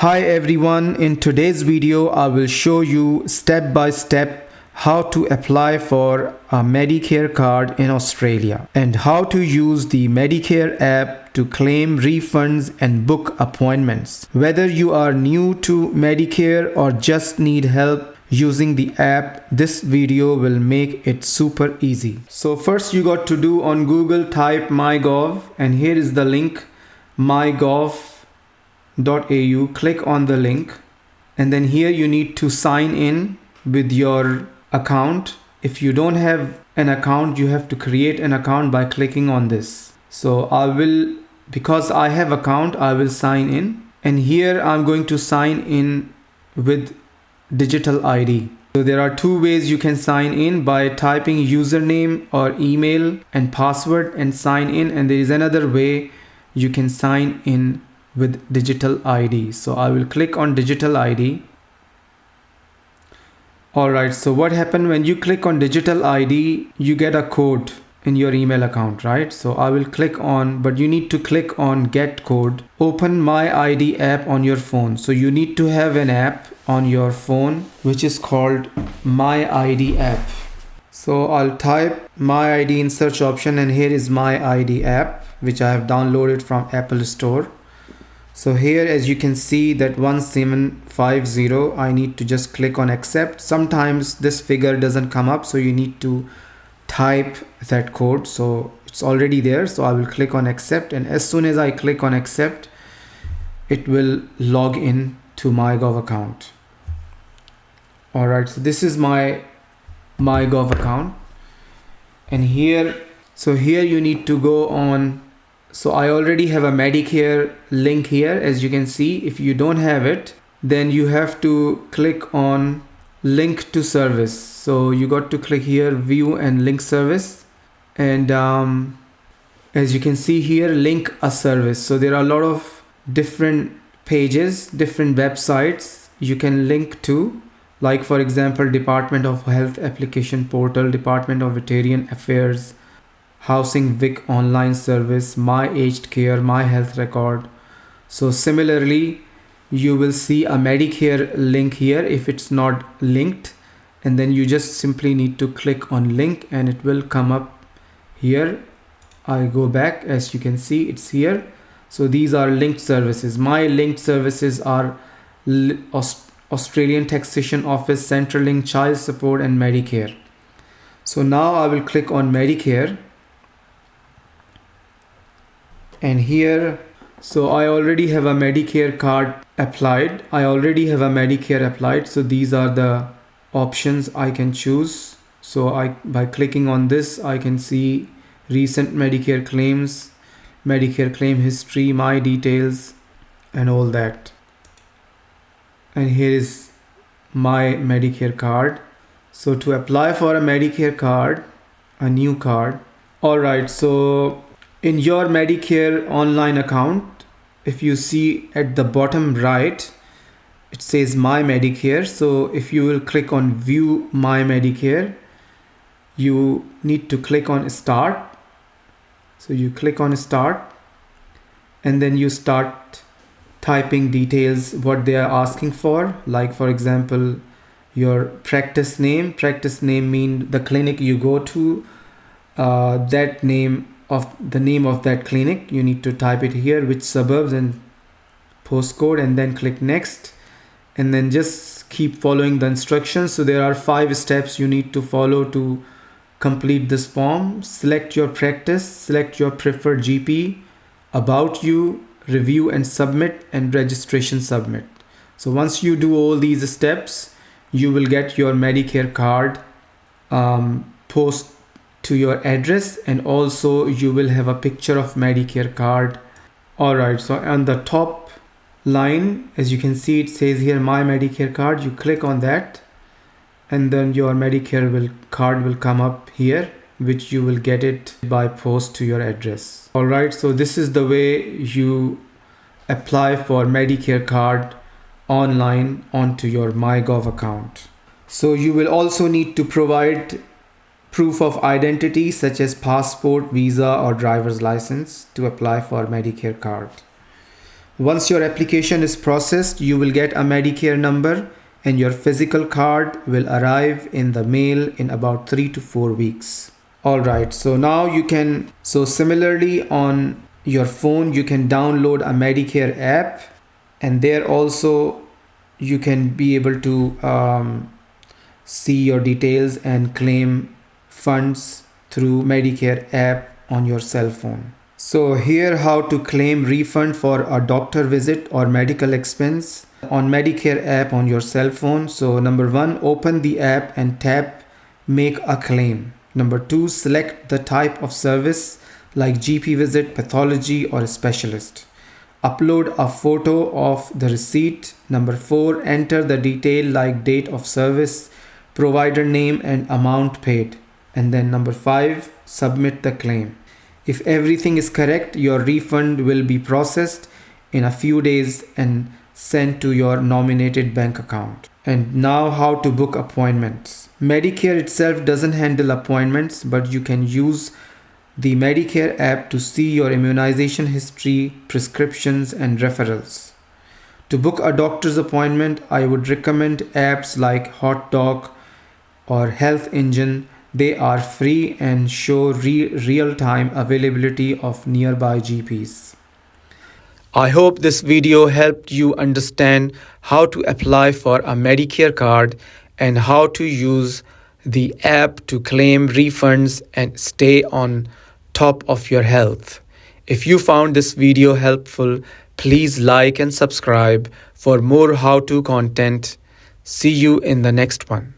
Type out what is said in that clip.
Hi everyone, in today's video I will show you step by step how to apply for a Medicare card in Australia and how to use the Medicare app to claim refunds and book appointments. Whether you are new to Medicare or just need help using the app, this video will make it super easy. So first you got to do on Google type myGov, and here is the link mygov.au. Click on the link, and then here you need to sign in with your account. If you don't have an account, you have to create an account by clicking on this. So because I have account, I will sign in, and here I'm going to sign in with digital ID. So there are two ways you can sign in: by typing username or email and password and sign in, and there is another way you can sign in with digital ID. So I will click on digital ID. Alright, so what happened when you click on digital ID, you get a code in your email account, right? So I will click on, but you need to click on get code. Open my ID app on your phone. So you need to have an app on your phone which is called my ID app. So I'll type my ID in search option, and here is my ID app which I have downloaded from Apple Store. So here, as you can see, that 1750, I need to just click on accept. Sometimes this figure doesn't come up, so you need to type that code. So it's already there, so I will click on accept, and as soon as I click on accept, it will log in to myGov account. Alright, so this is my myGov account, and here you need to go on. So I already have a Medicare link here, as you can see. If you don't have it, then you have to click on link to service. So you got to click here, view and link service, and as you can see here, link a service. So there are a lot of different pages, different websites you can link to, like for example Department of Health application portal, Department of Veteran Affairs, Housing Vic online service, my aged care, my health record. So similarly, you will see a Medicare link here if it's not linked, and then you just simply need to click on link and it will come up here. I go back, as you can see, it's here. So these are linked services. My linked services are Australian Taxation Office, Centrelink, Child Support and Medicare. So now I will click on Medicare. And here, so I already have a Medicare card applied. So these are the options I can choose. So by clicking on this, I can see recent Medicare claims, Medicare claim history, my details, and all that. And here is my Medicare card. So to apply for a Medicare card, a new card. Alright, so in your Medicare online account, if you see at the bottom right, it says my Medicare. So if you will click on view my Medicare, you need to click on start. So you click on start, and then you start typing details what they are asking for, like for example your practice name mean the clinic you go to, that name of that clinic, you need to type it here, which suburbs and postcode, and then click next, and then just keep following the instructions. So there are 5 steps you need to follow to complete this form. Select your practice, select your preferred GP, about you, review and submit, and registration submit. So once you do all these steps, you will get your Medicare card post to your address, and also you will have a picture of Medicare card. Alright, so on the top line, as you can see, it says here my Medicare card. You click on that, and then your Medicare card will come up here, which you will get it by post to your address. Alright, so this is the way you apply for Medicare card online onto your myGov account. So you will also need to provide proof of identity such as passport, visa or driver's license to apply for Medicare card. Once your application is processed, you will get a Medicare number and your physical card will arrive in the mail in about 3 to 4 weeks. Alright, so now you can, so similarly on your phone, you can download a Medicare app, and there also you can be able to see your details and claim funds through Medicare app on your cell phone. So here how to claim refund for a doctor visit or medical expense on Medicare app on your cell phone. So number 1, open the app and tap make a claim. Number 2, select the type of service like GP visit, pathology or specialist. Upload a photo of the receipt. Number 4, enter the detail like date of service, provider name and amount paid. And then number 5, submit the claim. If everything is correct, your refund will be processed in a few days and sent to your nominated bank account. And now how to book appointments. Medicare itself doesn't handle appointments, but you can use the Medicare app to see your immunization history, prescriptions and referrals. To book a doctor's appointment, I would recommend apps like HotDoc or Health Engine. They are free and show real-time availability of nearby GPs. I hope this video helped you understand how to apply for a Medicare card and how to use the app to claim refunds and stay on top of your health. If you found this video helpful, please like and subscribe for more how-to content. See you in the next one.